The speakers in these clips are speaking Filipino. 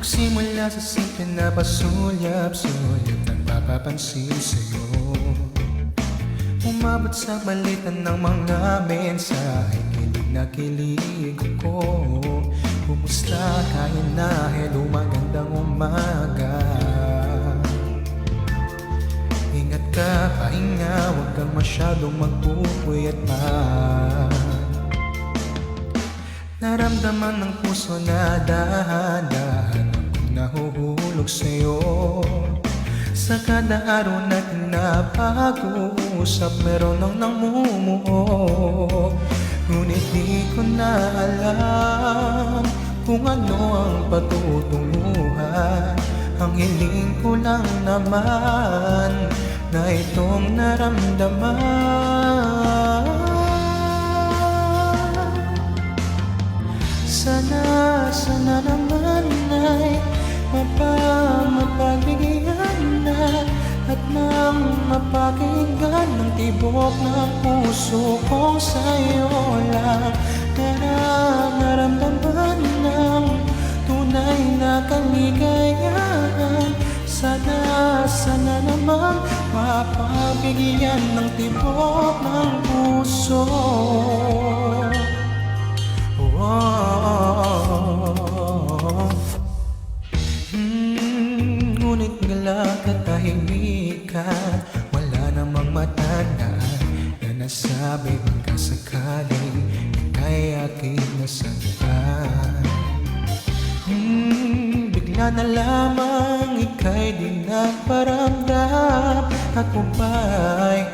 Nagsimula sa simple na pasulyap-sulyap, nagpapapansin sa'yo. Umabot sa balitan ng mga mensahe, kilig na kilig ako. Kumusta kaya na, hello magandang umaga. Ingat ka, pahinga, huwag kang masyadong magpupuyat pa. Naramdaman ng puso na dahan-dahan akong nahuhulog sa'yo. Sa kada araw natin na pag-uusap, meron nang namumuo. Ngunit di ko na alam kung ano ang patutunguhan. Ang hiling ko lang naman na itong naramdaman. Sana naman ay mapagbigyan na, at nang mapakinggan ng tibok ng puso kong sa'yo lang naramdaman ng tunay na kaligayahan. Sana naman mapagbigyan ng tibok ng puso. Ngunit galak at tahimikan, wala namang matandaan na nasabi baka sakaling ika'y aking nasaktan. Bigla na lamang ika'y di nagparamdam, at kung ba'y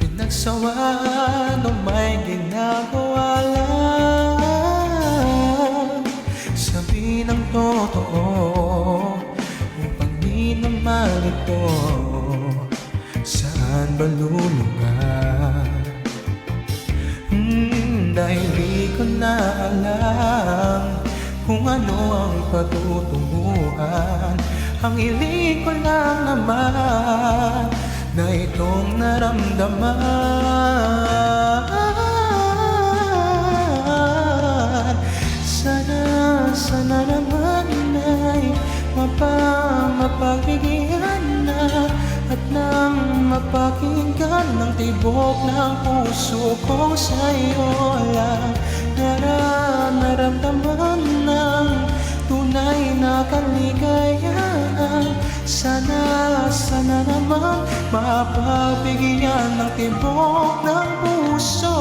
pinagsawaan o may ginagawa lang, sabi ng totoo upang di na malito. Saan ba lulugar? Dahil di ko na alam kung ano ang patutunguhan. Ang hiling ko lang naman na itong naramdaman. Sana naman ay mapagbigyan na, at nang mapakinggan ng tibok ng puso kong sa'yo lang naramdaman ng tunay na kaligayahan. Sana naman mapagbigyan ng tibok ng puso.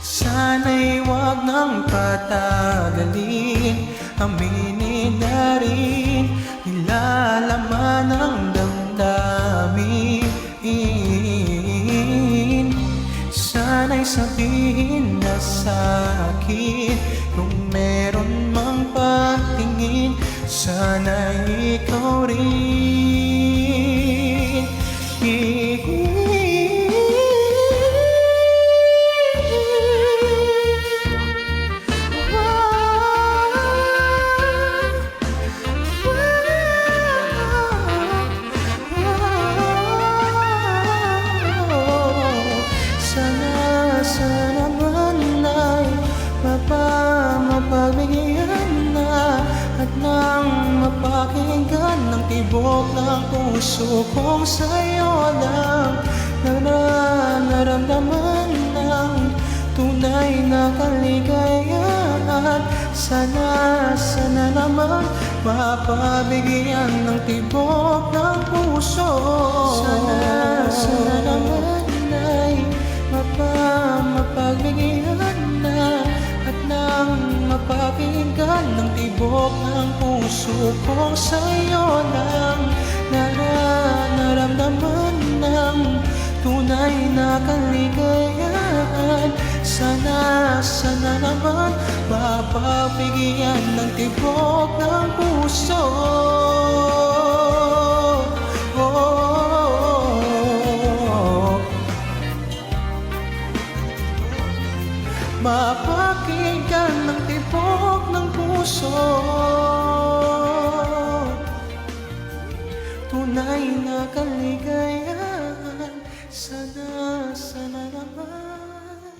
Sana'y wag nang patagalin, aminin na rin nilalaman ng damdamin. Sana'y sabihin na sa'kin kung meron mang patingin. Sana'y ikaw rin. Sana naman ay mapagbigyan na, at nang mapakinggan ng tibok ng puso kong sa'yo lang naramdaman ng tunay na kaligayahan. Sana naman mapabigyan ng tibok ng puso. Sana naman ay mapagbigyan na, at nang mapakinggan ng tibok ng puso kong sa'yo lang naramdaman ng tunay na kaligayahan. Sana naman mapagbigyan ng tibok ng puso. Mapakinggan ng tibok ng puso. Tunay na kaligayahan. Sana naman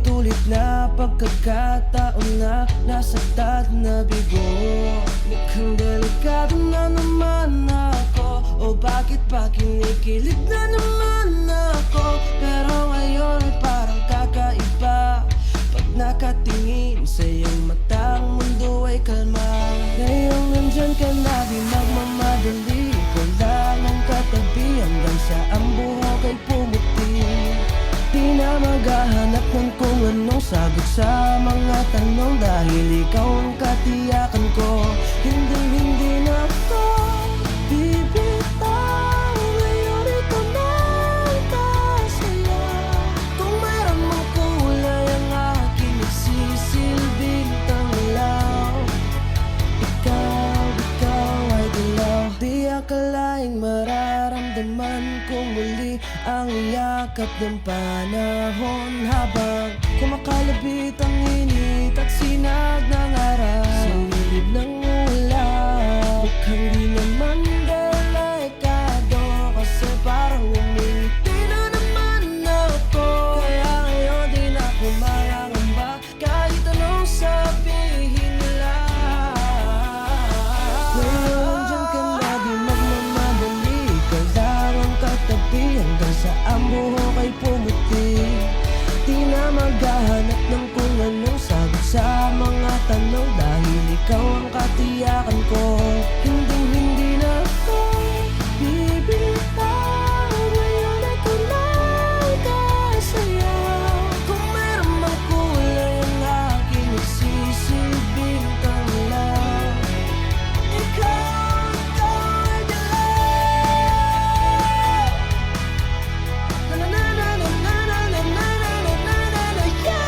Paulit-ulit na pagkakataon na nasaktan na bigo. Mukhang delikado na naman ako, o bakit ba kinikilig na naman ako? Pero ngayon ay parang kakaiba, pag nakatingin sa iyong matang mundo ay kalma. Ngayong nandyan ka na, di magmamadali, ikaw lang ang katabi hanggang sa ang buhok ay pumuti. Di na maghahanap ng kung anong sagot sa mga tanong, dahil ikaw ang katiyakan ko. Hindi na ako bibitaw, ngayon ikaw na ang tasaya. Kung mayroon mang kulay ang aking nagsisilbing tanglaw, ikaw ay dilaw. Di akalaing mararamdaman ko muli ang yakap ng panahon, habang kumakalabit ang init at sinag ng araw sa lilid ng ulan. Mukhang di naman delikado, kasi parang umingiti na naman ako. Kaya ngayon di na ako mangangamba, kahit anong sabihin nila. Ngayon dyan ka na, di magmamadali, ikaw lang ang katabi hanggang sa ang buhok ay pumuti. Di na maghahanap ng kung anong sagot sa mga tanong, dahil ikaw ang katiyakan ko. Hindi na ako bibitaw, ngayon ikaw na ang kasaya. Kung meron mang kulay ang aking nagsisilbing tanglaw, ikaw ay dilaw. Na na na na na na na na na na na na na, yeah.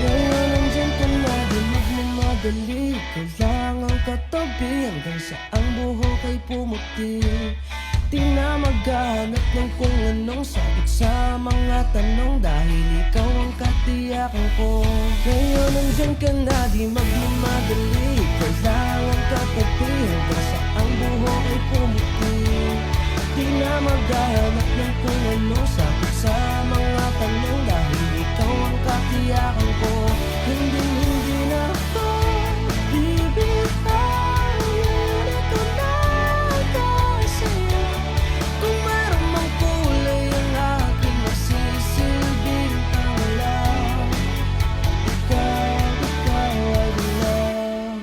Ngayon nandyan ka na, di magmamadali, ikaw lang ang katabi hanggang sa ang buhok ay pumuti. Di na maghahanap ng kung anong sagot sa mga tanong, dahil ikaw ang katiyakan ko. Ngayon nandyan ka na, di magmamadali, ikaw lang ang katabi hanggang sa ang buhok ay pumuti. Di na maghahanap ng kung anong sagot sa mga tanong, dahil ikaw ang katiyakan ko. Hindi na ako bibitaw, ngayon ikaw na ang kasaya. Kung mayroon mang kulay ang aking nagsisilbing tanglaw, ikaw ay dilaw.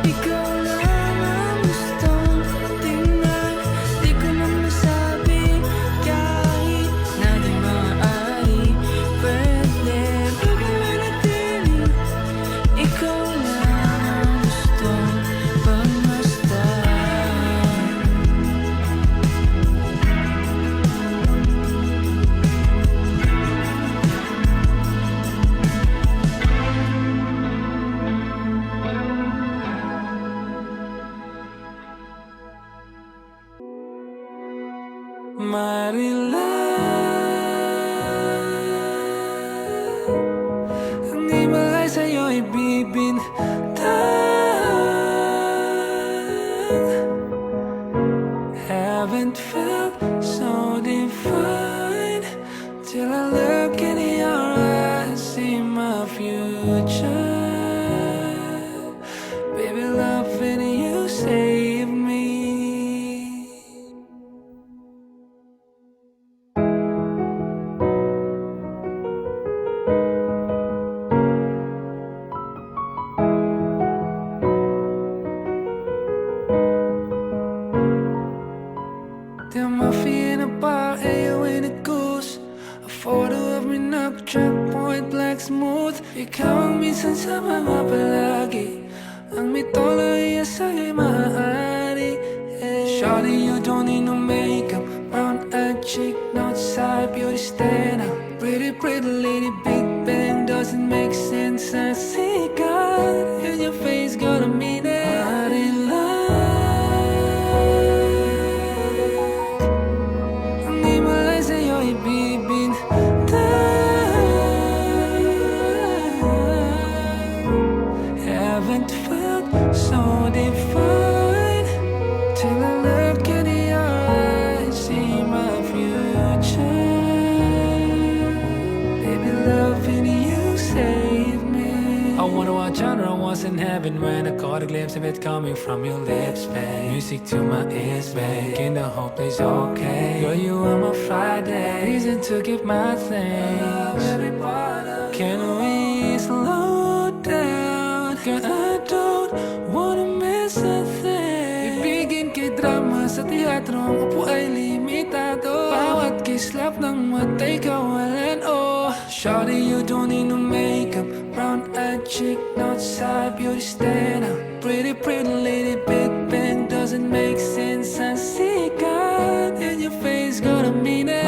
Ikaw lang ang gustong tingnan. Di ko na masabi kahit na di maaari. Pwede ba manatili? Ikaw lang ang gustong pagmasdan. Marilang ang imalay sa'yo'y bibintang. Haven't felt so divine till I look in your eyes, see my future. Baby, loving you save me. There might be in a bar, ayo in a goose. A photo of me knock-track, point blank smooth. Ikaw ang minsan sa mga palagi. Ang may tono iya sa'yo'y maaari. Shawty, you don't need no makeup. Brown-eyed chick, no side, beauty stand out. Pretty, pretty lady, Big Bang doesn't make sense. I see God in your face, gonna mean it. Haven't felt so divine till I look in your eyes, see my future. Baby, loving you save me. I wonder what genre was in heaven when I caught a glimpse of it coming from your lips, babe. Music to my ears, babe. In the whole place, okay. Girl, you are my Friday, reason to give my thanks. Can we slow down? Cause I don't wanna miss a thing. Ibigin kay drama sa teatro, ang upo ay limitado. Bawat kislap ng mata'y kawalan, oh. Shawty, you don't need no makeup. Brown-eyed chick, no side, beauty stand out. Pretty, pretty lady, Big Bang doesn't make sense. I see God in your face, gonna mean it.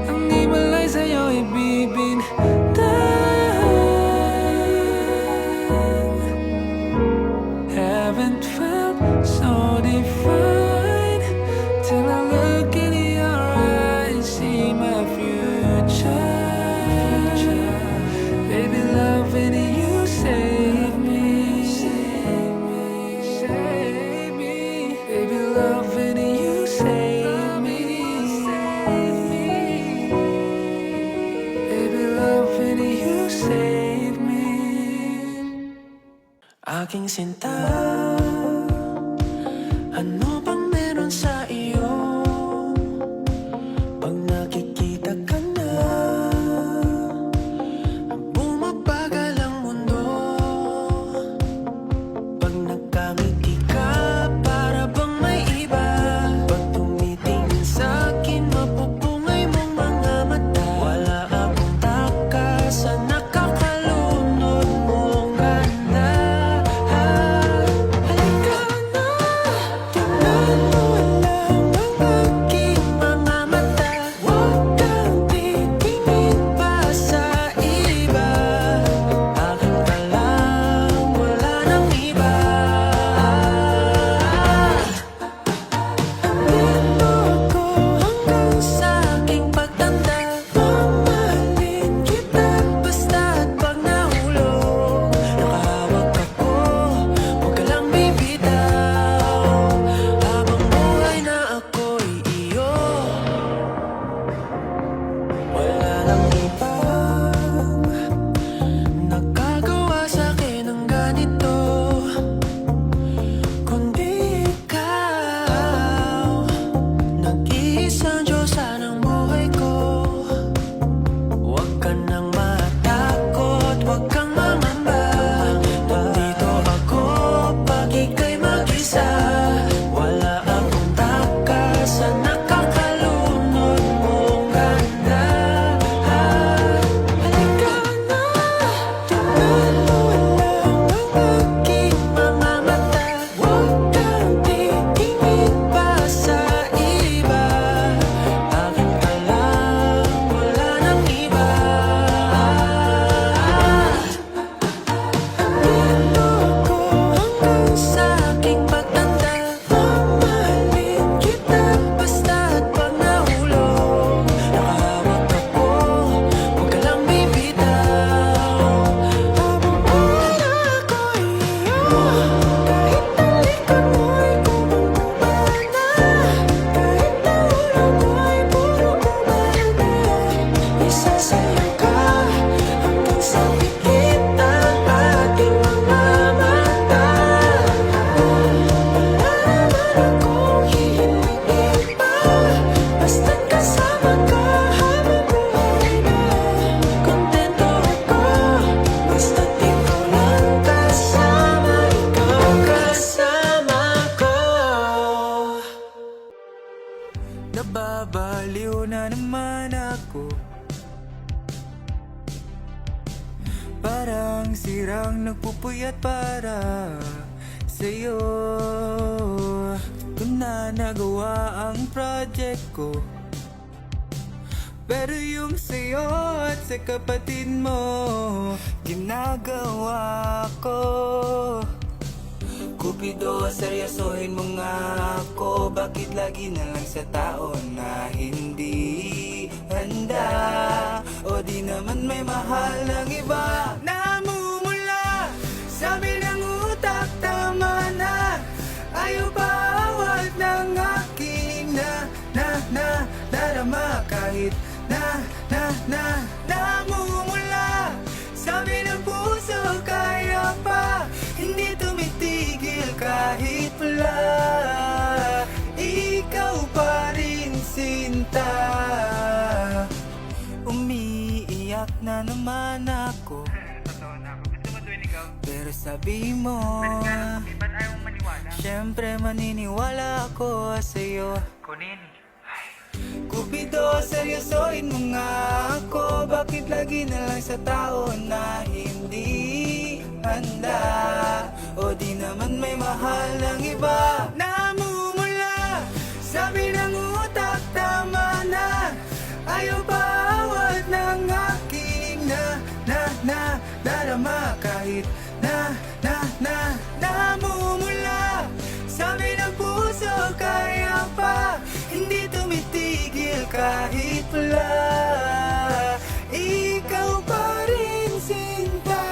Ang imalay sa'yo'y bibintang. Haven't felt so divine till I look in your eyes, see my future. Baby, loving you save me. Save me, save me. Baby, loving you save me. Save me. Baby, loving you save me. Aking sinta, ano bang meron sa iyo? Pag nakikita ka na, bumabagal ang mundo. Pag nagkamiti ka, para bang may iba. Pag tumitingin sa'kin, mapupungay mong mga mata. Wala akong takas sa nakakalunod mong ganda. Halika Parang sirang nagpupuyat para sa'yo. Ko na nagawa ang project ko, pero yung sa'yo at sa kapatid mo ginagawa ko. Cupido, seryosohin mo nga ako. Bakit lagi na lang sa tao na hindi handa? O di naman may mahal ng iba. Namumula, sabi ng utak, tama na. Ayaw bawat ng aking darama. Kahit namumula, sabi ng puso, kaya pa. Hindi tumitigil kahit wala. Ikaw pa rin, sinta. Umiiyak na naman ako, Totoo na ako. Gusto mo tuwin ikaw? pero sabi mo, Ba't ayaw mong maniwala? syempre maniniwala ako sa'yo. Kunin. Cupido, seryosohin mo nga ako. Bakit lagi na lang sa tao na hindi handa? O di naman may mahal ng iba. Namumula, sabi ng utak, tama na. Ayaw bawat ng aking darama. Kahit namumula, sabi ng puso, kaya pa. Hindi tumitigil kahit wala. Ikaw pa rin, sinta.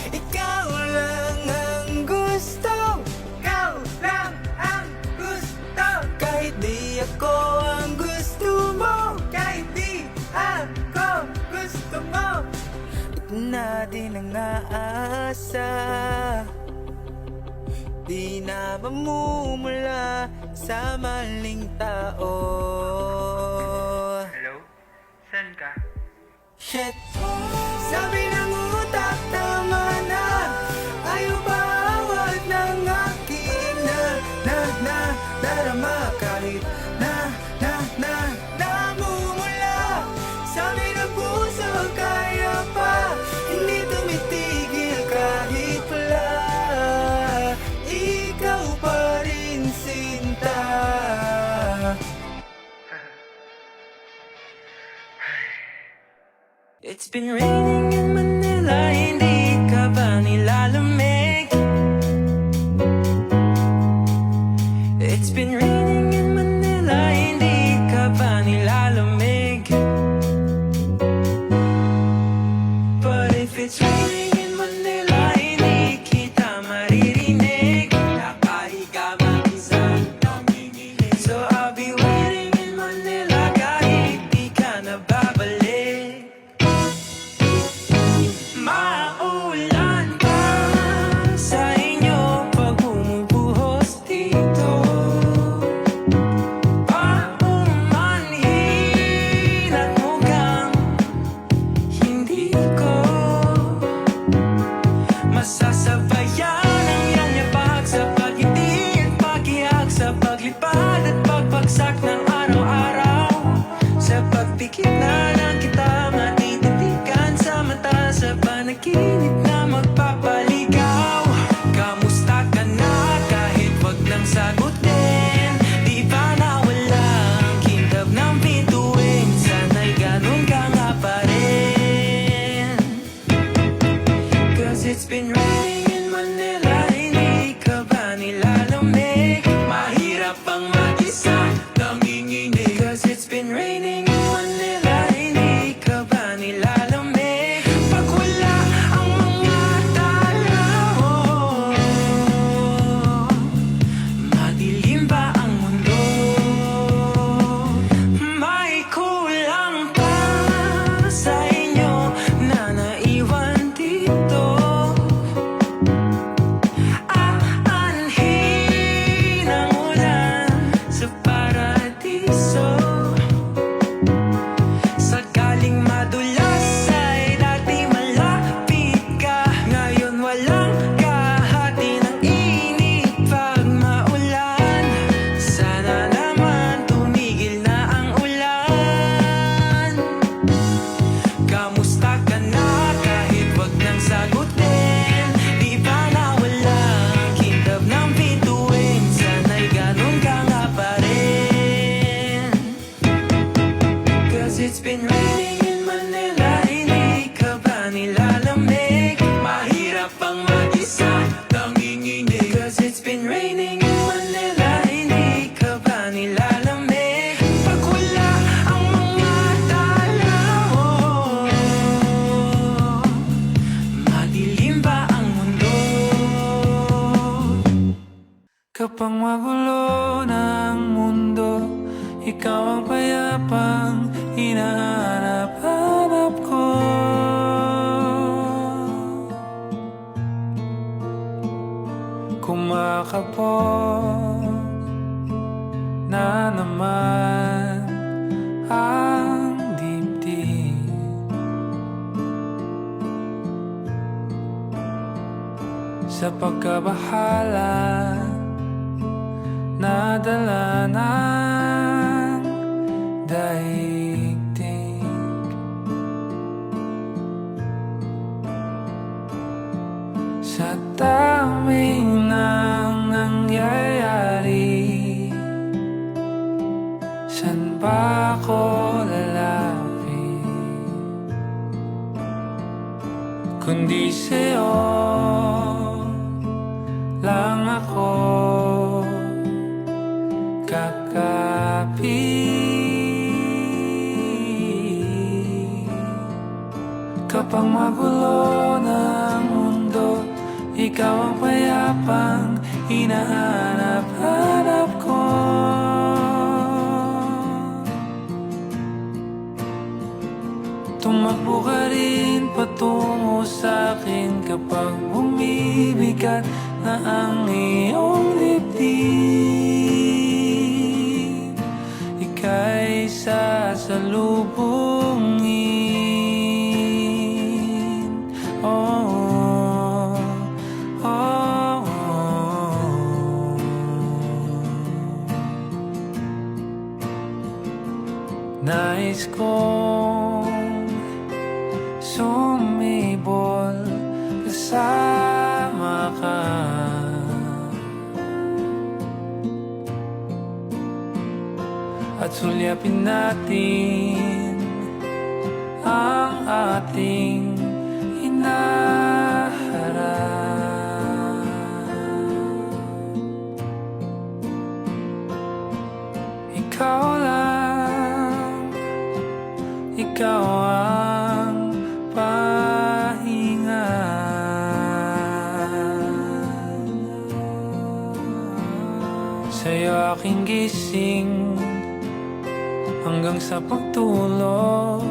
Ikaw lang ang gusto. Ikaw lang ang gusto. Kahit di ako ang gusto mo. Kahit di ako gusto mo. Ba't na din ang aasa? Di na mamumula sa maling tao. Hello? Saan ka? Shit! Sabi ng utak, tama na. Ayaw bawat ng aking darama. Kahit namumula, sabi ng puso, kaya pa. Hindi tumitigil kahit wala. Ikaw pa rin, sinta. It's been raining in Manila, hindi ka ba nilalamig? It's been raining in Manila, hindi ka ba nilalamig? But if it's raining in Manila, hindi kita maririnig. Nakahiga mag-isa, nanginginig. So I'll be waiting in Manila kahit di ka na babalik. Maulan ba sa inyo pag bumubuhos dito? Paumanhin at mukhang hindi ko masasabayan ang iyong yabag sa pag-ibig at pag-iyak, sa paglipad at pagbagsak ng araw-araw, sa pagpikit na lang kita matititikan sa mata, sa panaginip na magpapaligaw. Kamusta ka na kahit wag nang sagutin? Di ba nawala ang kintab ng bituin? Sana'y ganun ka nga pa rin. Cause it's been raining in Manila, hindi ka ba nilalamig? Mahirap ang mag-isa, nanginginig. Cause it's been raining in Manila, hindi ka ba nilalamig? Pag wala ang mga tala mo, madilim ba ang mundo? May kulang pa sa inyo na naiwan dito. Kapag magulo ng mundo, ikaw ang payapang hinahanap-hanap ko. Kumakabog na naman ang dibdib. Sa pagkabahala nadala ng daigdig. Sa dami ng nangyayari, saan ba ako lalapit kundi sa'yo lang ako kakapit. Kapag magulo ng mundo, ikaw ang payapang hinahanap-hanap ko. Tumakbo ka rin patungo sa'kin kapag bumibigat na ang iyong dibdib. Ika'y sasalubungin. Oh, oh, oh. Nais kong sumibol kasama ka, at sulyapin natin ang ating hinaharap. Ikaw lang, ikaw ang pahinga. Sa'yo aking gising hanggang sa pagtulog.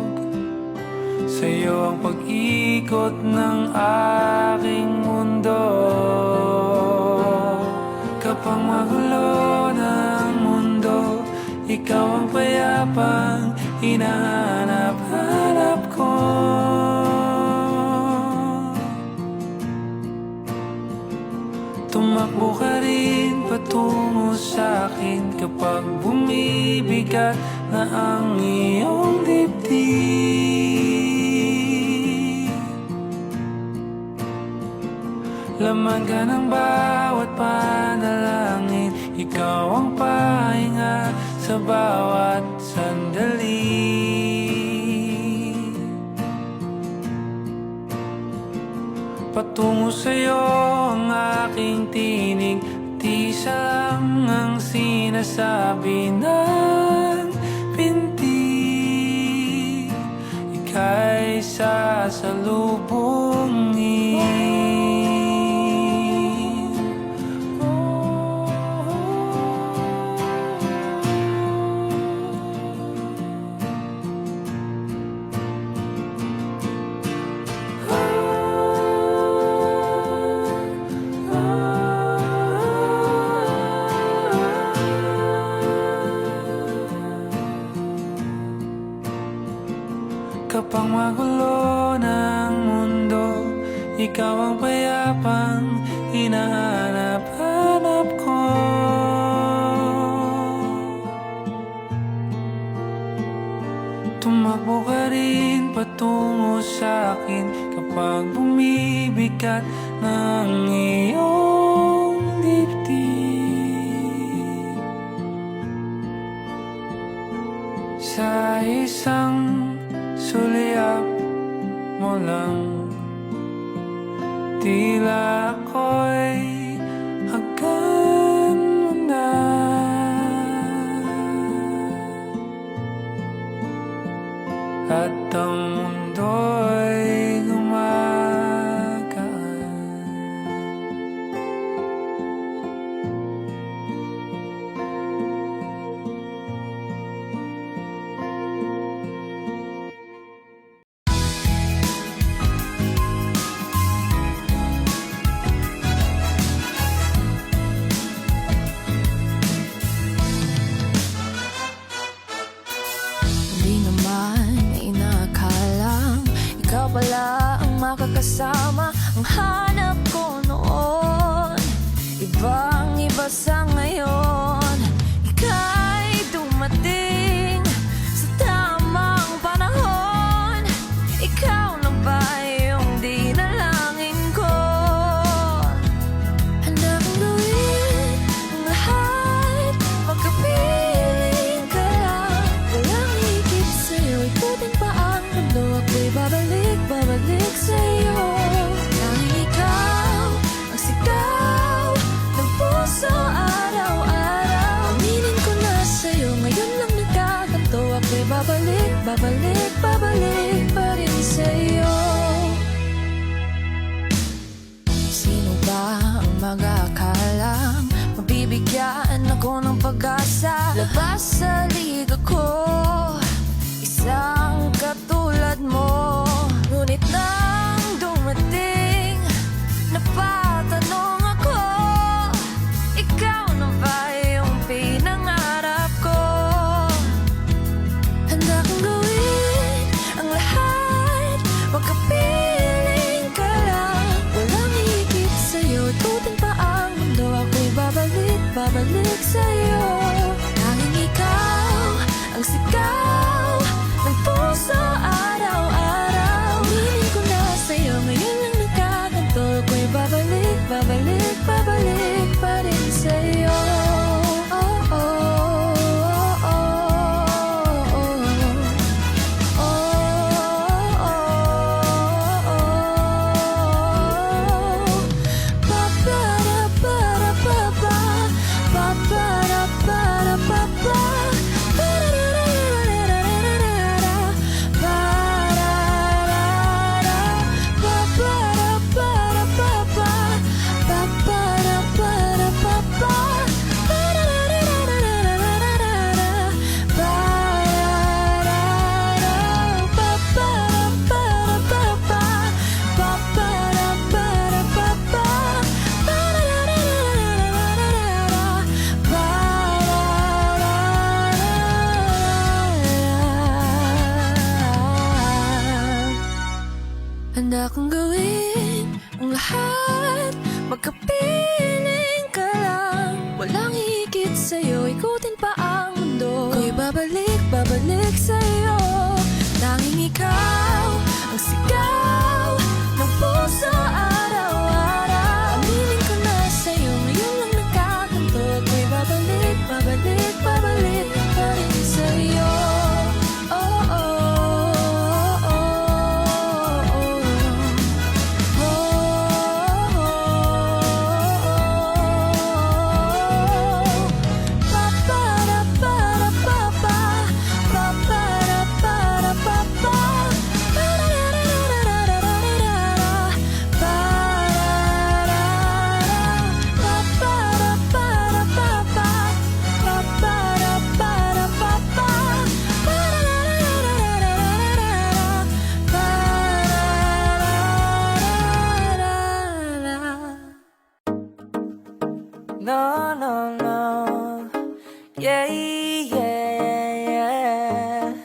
Sa'yo ang pag-ikot ng aking mundo. Kapag magulo ng mundo, ikaw ang payapang hinahanap-hanap ko. Tumakbo ka rin patungo sa'kin kapag bumibigat na ang iyong dibdib. Laman ka ng bawat panalangin, ikaw ang pahinga sa bawat sandali. Patungo sa'yo ang aking tinig, di isa lang ang sinasabi ng pintig. Ika'y sasalubungin. Kapag magulo ng mundo, ikaw ang payapang hinahanap-hanap ko. Tumakbo ka rin patungo sa'kin kapag bumibigat ng iyong dibdib. Sa isang sulyap mo lang, tila ako'y hagkan mo na. At ang mundo'y gumagaan. pala ang makakasama ang hanap ko noon. Ibang iba sa ngayon, ika'y dumating sa tamang panahon. Ikaw na ba yung dinalangin ko? Handa kong gawin ang lahat, magkapiling ka lang. Walang higit sa'yo, ikutin pa ang mundo. Ako'y babalik, babalik sa'yo. Tanging ikaw ang sigaw ng puso araw-araw. Aminin ko na sa'yo, ngayon lang nagkakanto. Ako'y babalik, babalik, babalik pa rin sa'yo. Sino ba ang mag-aakalang mabibigyan ako ng pag-asa? Labas sa liga ko, isang katulad mo. Ngunit nang dumating, napatanong ako, ikaw na ba yung pinangarap ko? Handa kong gawin ang lahat, magkapiling ka lang. Walang higit sa'yo, ikutin pa ang mundo. Ako'y babalik, babalik sa'yo. Tanging ikaw ang sigaw ng puso araw-araw. Aminin ko na sa'yo, ngayon lang nagkakanto. Ako'y babalik, babalik, babalik pa rin sa'yo. Oh, oh, oh, oh, oh. Handa kong gawin ang lahat, magkapiling ka lang. Walang higit sa'yo, ikutin pa ang mundo. Ako'y babalik, babalik sa'yo. Tanging ikaw ang sigaw ng puso araw-araw. Aminin ko na sa'yo, ngayon lang nagkakanto. Ako'y babalik, babalik, babalik pa rin sa'yo. Oh, oh, oh, oh. No, no, no. Yeah, yeah, yeah.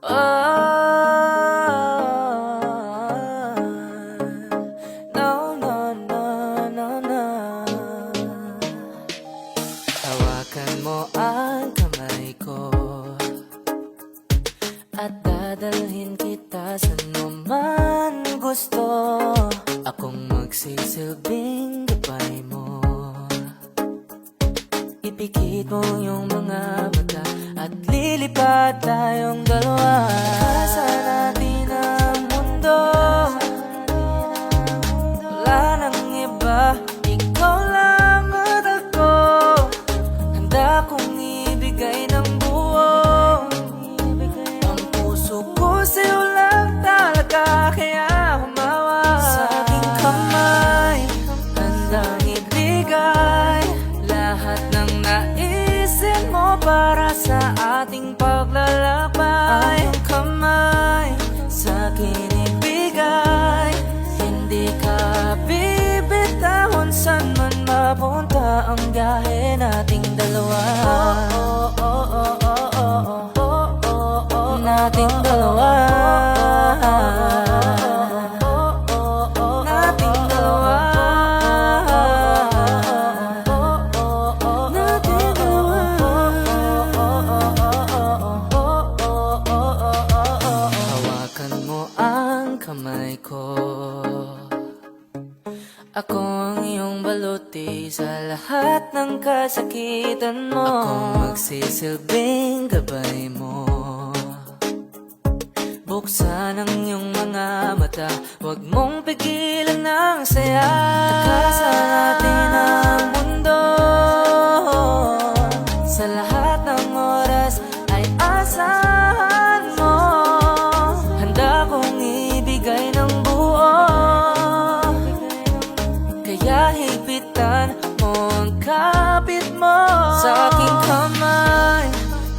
Oh, no, no, no, no, no. Hawakan mo ang kamay ko at dadalhin kita sa naman gusto. Akong magsisilbing gabay mo. Ipikit mo yung mga mata at lilipad tayong dalawa. Sa natin ang mundo, wala nang iba, ikaw lang at ako. Handa kong ibigay ng buo ang puso ko sa'yo lang talaga. Kaya humawa sa aking kamay, handang ibigay lahat ng naisin mo para sa ating paglalakbay. Ang kamay kamay ko. Ako ang iyong baluti sa lahat ng kasakitan mo. Akong magsisilbing gabay mo. Buksan ang iyong mga mata, huwag mong pigilan ang saya. Takasan natin ang mundo. Sa lahat ng oras ay asahan mo. Handa kong ibigay ng buo. Kaya hipitan mo ang kapit mo sa aking kamay.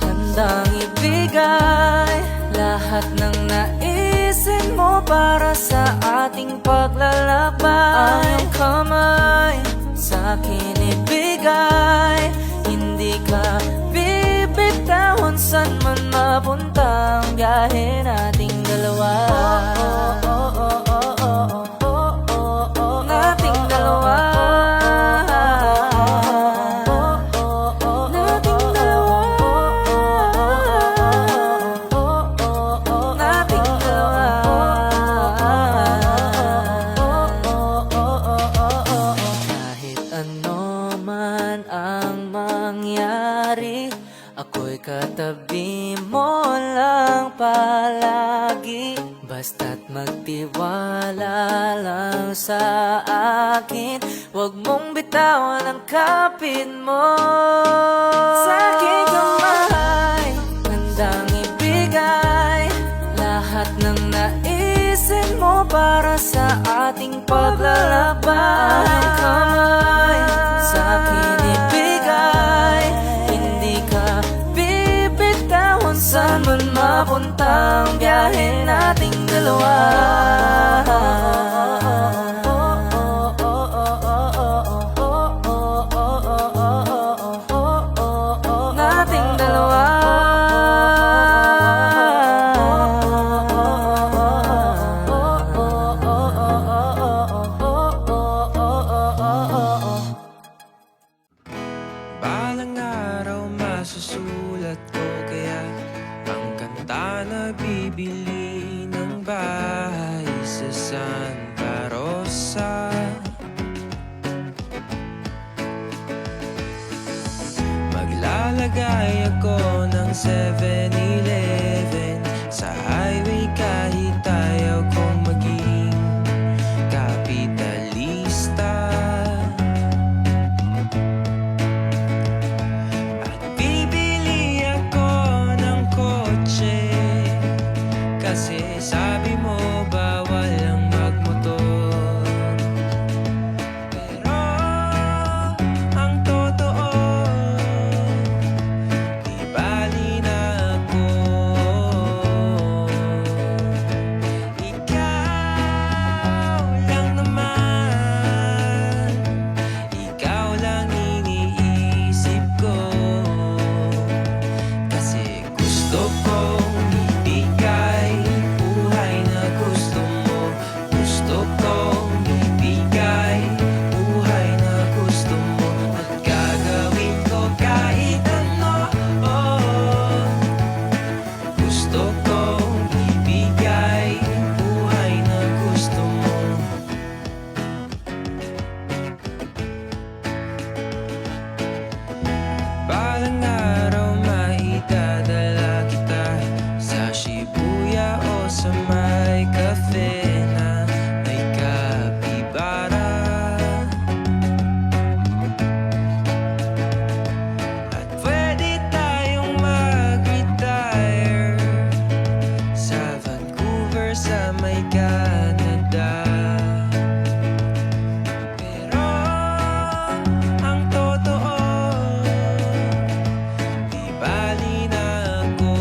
Handang ibigay lahat ng naisin mo para sa ating paglalakbay. Ang iyong kamay sa akin ibigay. Hindi ka bibitahon saan man mapunta ang biyahe nating dalawa. Nating dalawa. Nating dalawa. Nating dalawa. Kahit ano man ang mangyari, ako'y katabi mo lang palagi. Basta't magtiwala lang sa akin. Huwag mong bitawan ang kapit mo. Sa aking kamay, handang ibigay lahat ng naisin mo para sa ating paglalakbay. Ang kamay sa akin ibigay. Hindi ka bibitahon saan man mapunta ang biyahe nating dalawa. Nating dalawa. Balang araw masusulat ko kaya ang kanta na bibili ng bahay sa Santa Rosa. Maglalagay ako ng 7-Eleven sa highway kahit ayaw kong maging kapitalista. At bibili ako ng kotse kasi sabi mo bawal ang magmotor. Pero ang totoo, di bali na ako. Ikaw lang naman, ikaw lang iniisip ko. Kasi gusto kong ibigay buhay na gusto mo. Gusto kong ibigay buhay na gusto mo. At gagawin ko kahit ano. Gusto kong ibigay buhay na gusto mo. Balang araw maidadala kita sa Shibuya o sa may cafe na may kapibara. At pwede tayong mag-retire sa Vancouver sa may Canada. Pero ang totoo, di bali na ako.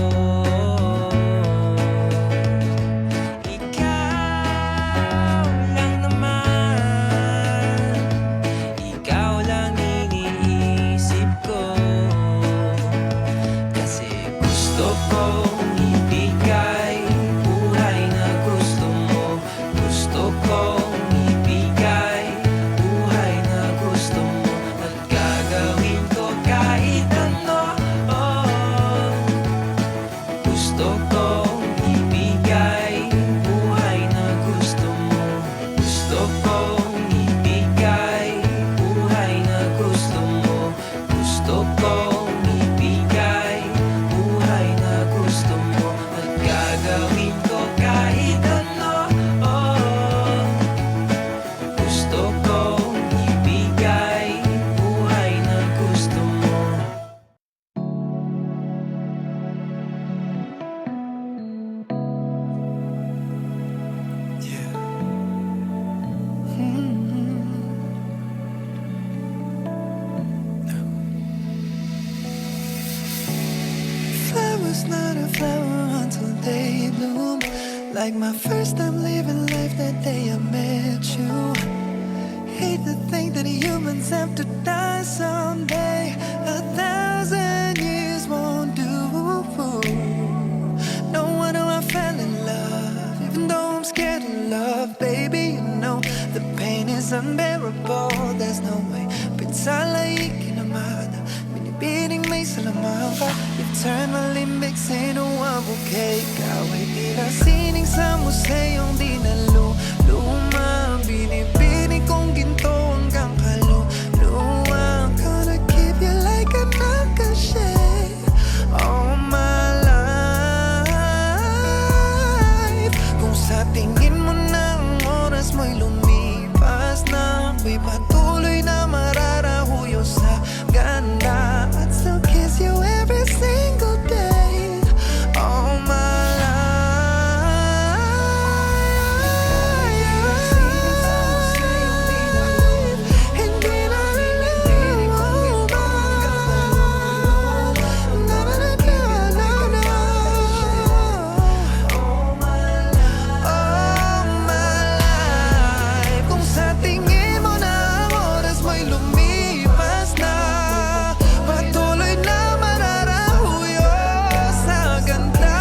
Like my first time living life that day I met you. Hate to think that humans have to die someday. 1,000 years won't do. No wonder I fell in love, even though I'm scared of love. Baby, you know the pain is unbearable. There's no way Pinsala ikinamada Binibining may salamang ka. You've turned my limbics into a bouquet. Ikaw ay tila sining sa museyong di naluluma. Binibining kong ginto hanggang kaluluwa. Gonna keep you like a nakashay all my life. Kung sa tingin mo na ang oras mo'y lumipas na, ako'y patuloy na mararahuyo sa ganda. I'd still kiss you every single day all my life. Hindi na naluluba. Na na na na na na. All my life. Kung sa tingin mo na ang oras mo'y lumipas na, patuloy na mararahuyo sa ganda.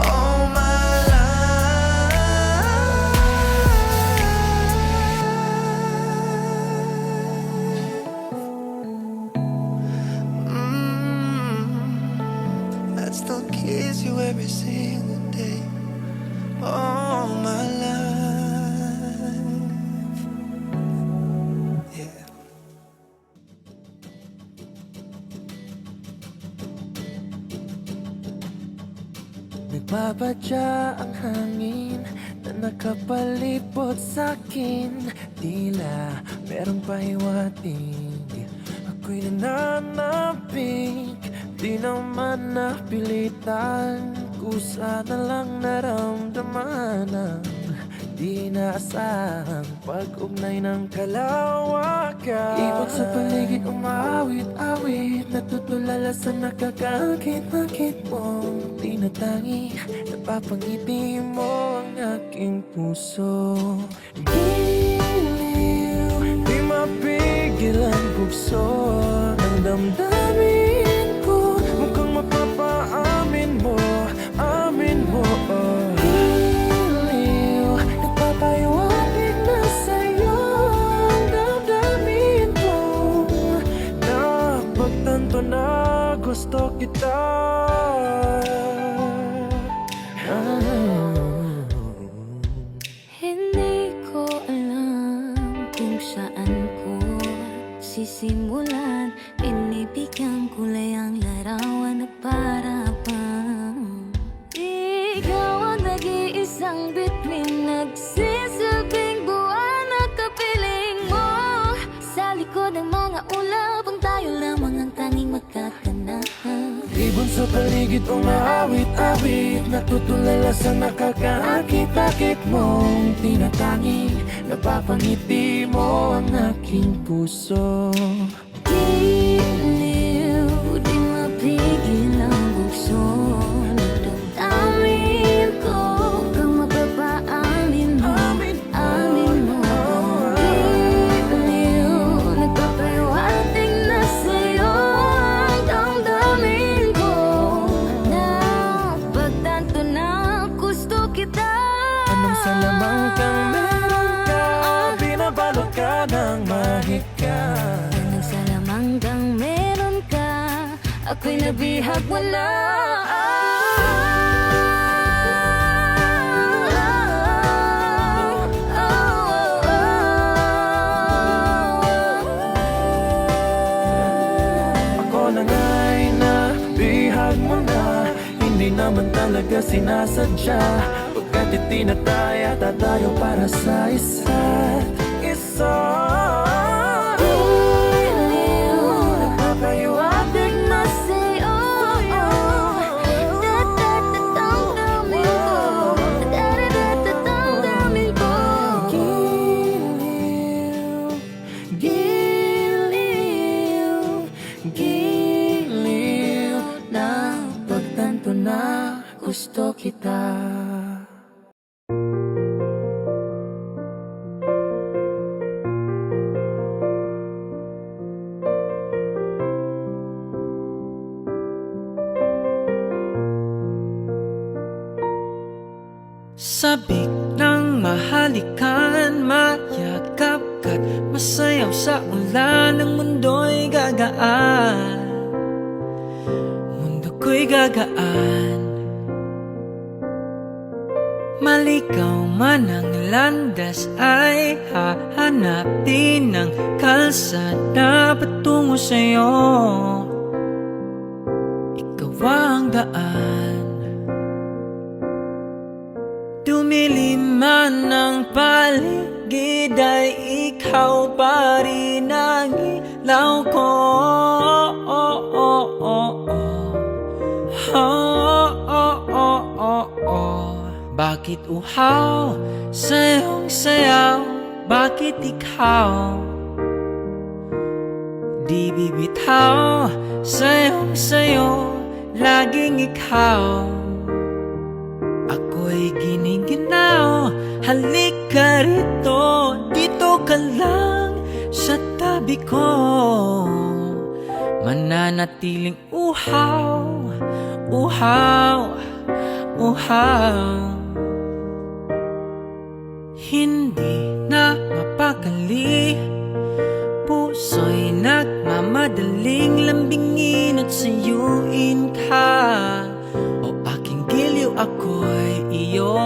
All my life. I'd still kiss you every single day all my life. Yeah. Nagbabatya ang hangin na nakapalipot sa'kin. Tila merong pahiwatig, ako'y nananapig. Di naman napilitan, kusa na lang naramdaman ang di naasahang pag-ugnay ng kalawakan. Ibon sa paligid umaawit-awit, natutulala sa nakakaakit-akit mong tinatangi. Napapangiti mo ang aking puso. Giliw, di mapigil ang bugso ng damdamin ko. Mukhang mapapaamin mo, amin mo. Giliw, nagpapahiwatig na sa'yo ang damdamin ko. Napagtanto na gusto kita. Hindi ko alam kung saan ko sisimulan. Binibigyan kulay ang larawan na para bang ikaw ang nag-iisang bituin, nagsisilbing buwan at kapiling mo. Sa likod ng mga ulap, ang tayo lamang ang tanging magkakanahan. Ibon sa paligid umaawit-awit, natutulala sa nakakaakit-akit mong tinatangi. Napapangiti mo ang aking puso. Giliw, di mapigil ang bugso ng damdamin ko. Kung mapapaamin mo, amin mo. Giliw, nagpapahiwatig na sa'yo ang damdamin ko. Napagtanto na gusto kita. Anong salamang kang meron ka, binabalot ka ng mahika. Anong salamanggang meron ka, ako'y nabihag wala. Ako na nga'y nabihag mo na, hindi naman talaga sinasadya. Pagkat itinataya tayo para sa isa't isa. Giliw, nagpapahiwatig na sa'yo damdamin ko. Damdamin ko. Giliw, giliw, giliw. Napagtanto na gusto kita. Sabik ng mahalikan, mayakap ka't masayaw sa ulan. Ang mundo'y gagaan, mundo ko'y gagaan. Malikaw man ang landas ay hahanapin ng kalsada patungo sa'yo. Ikaw ang daan. Dumilim man ang paligid ay ikaw pa rin ang ilaw ko. Bakit uhaw sa iyong sayaw? Bakit ikaw di bibitaw sa iyong sayo? Laging ikaw ako'y giniginaw. Halika rito, dito ka lang sa tabi ko. Mananatiling uhaw, uhaw, uhaw. Hindi na mapakali, puso'y nagmamadaling lambingin at sayuin ka. O aking giliw, ako'y iyo.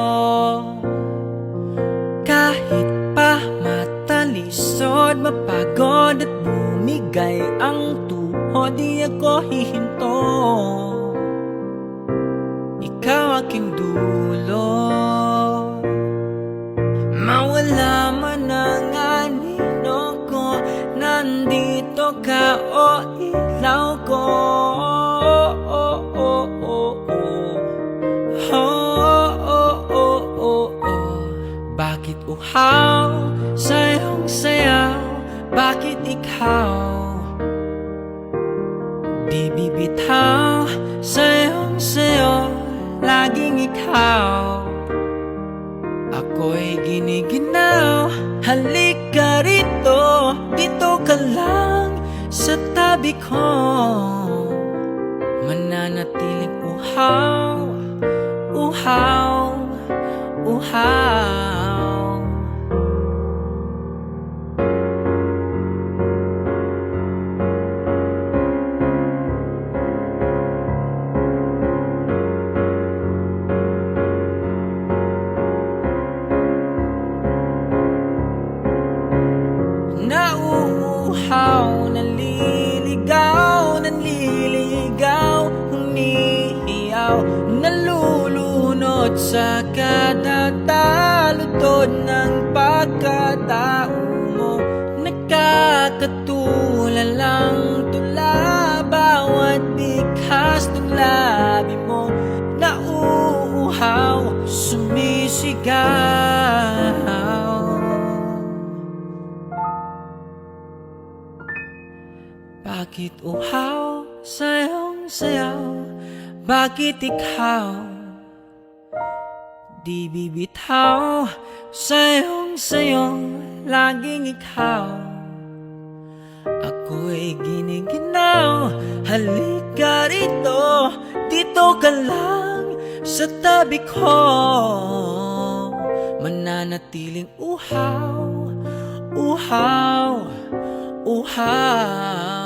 Kahit pa matalisod, mapagod at bumigay ang tuhod, di ako hihinto. Ikaw aking dulo. Mawala man ang anino ko, nandito ka o ilaw ko. Bakit uhaw sa iyong sayaw? Bakit ikaw di bibitaw sa iyong sayo? Laging ikaw ako'y giniginaw. Halika rito, dito ka lang sa tabi ko. Mananatiling uhaw, uhaw, uhaw. Nauuhaw, naliligaw, nanliligaw, humihiyaw, nalulunod sa kada taludtod ng pagkatao mo. Nakakatulalang tula bawat bigkas ng labi mo. Nauuhaw, sumisigaw. Bakit uhaw sa iyong sayaw? Bakit ikaw di bibitaw sa iyong sayo? Laging ikaw ako'y giniginaw. Halika rito, dito ka lang sa tabi ko. Mananatiling uhaw, uhaw, uhaw.